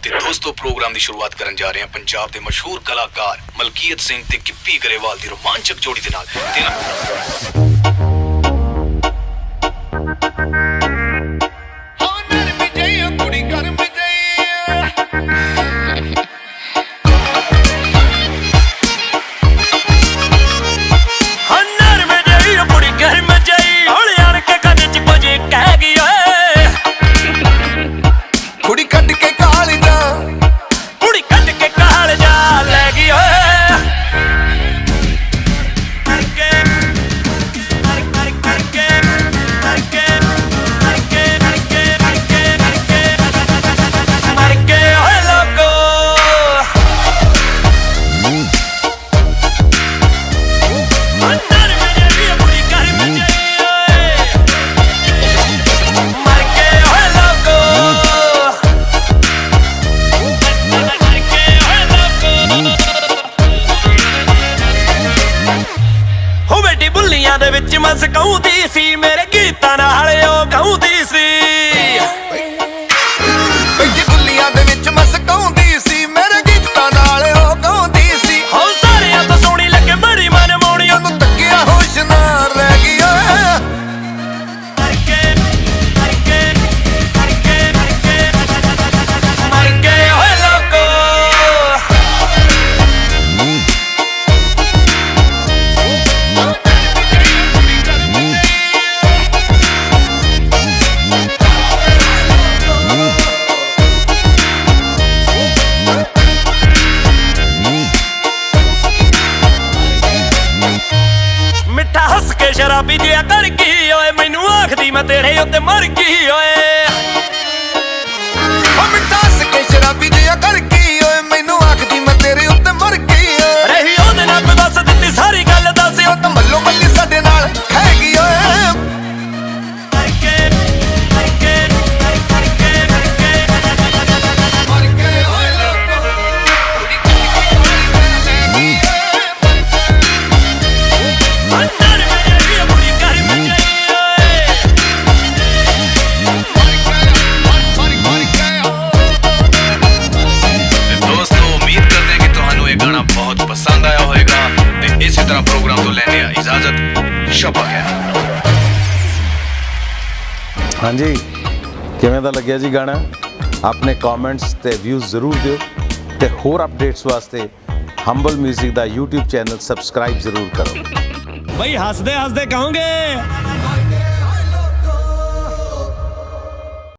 ਤੇ ਦੋਸਤੋ ਪ੍ਰੋਗਰਾਮ ਦੀ ਸ਼ੁਰੂਆਤ ਕਰਨ ਜਾ ਰਹੇ ਹਾਂ ਪੰਜਾਬ ਦੇ ਮਸ਼ਹੂਰ ਕਲਾਕਾਰ ਮਲਕੀਤ ਸਿੰਘ ਤੇ ਗਿੱਪੀ ਗਰੇਵਾਲ ਦੀ ਰੋਮਾਂਚਕ ਜੋੜੀ ਦੇ ਨਾਲ ਦੇ ਵਿੱਚ ਮਸ ਗਾਉਂਦੀ ਸੀ ਮੇਰੇ ਗੀਤਾਂ ਨਾਲ ਉਹ ਗਾਉਂਦੀ ਸੀ ਬੈਠੀ ਬੁੱਲੀਆਂ ਦੇ ਵਿੱਚ ਮਸ ਗਾਉਂਦੀ ਸੀ ਮੇਰੇ ਗੀਤਾਂ ਨਾਲ ਉਹ ਗਾਉਂਦੀ ਸੀ ਹੋ ਸਾਰਿਆਂ ਤੋਂ ਸੋਹਣੀ ਲੱਗੇ ਬੜੀ ਮਨ ਮੋਣੀ ਉਹਨੂੰ ਤੱਕਿਆ ਹੋਸ਼ ਨਾ ਰਹਿ ਗਈ ਸ਼ਰਾਬੀ ਜਿਹਾ ਕਰ ਗਈ ਓਏ ਮੈਨੂੰ ਆਖਦੀ ਮੈਂ ਤੇਰੇ ਉੱਤੇ ਮਰ ਗਈ ਓਏ ਓ ਮਿੱਠਾ ਹੱਸ ਕੇ ਸ਼ਰਾਬੀ ਜਿਹਾ ਕਰ ਗਈ ਓਏ ਮੈਨੂੰ ਆਖਦੀ ਮੈਂ ਤੇਰੇ ਉੱਤੇ ਮਰ ਗਈ ਓਏ ਰਹੀ ਉਹਦੇ ਨਾਲ ਮੈਂ ਦੱਸ ਦਿੱਤੀ ਸਾਰੀ ਗੱਲ ਦੱਸ ਉਹ ਤਾਂ ਮੱਲੋ ਮੱਲੀ ਸਾਡੇ ਨਾਲ ਖਹਿ ਗਈ ਓਏ पसंद आया होगा तो इसी तरह प्रोग्राम तो लेने इजाजत शपा है। हाँ जी किवें दा लग्या जी गाना अपने कमेंट्स ते व्यूज़ जरूर दिओ ते होर अपडेट्स वास्ते हंबल म्यूजिक दा YouTube चैनल सबसक्राइब जरूर करो भाई हसदे हसदे कहोगे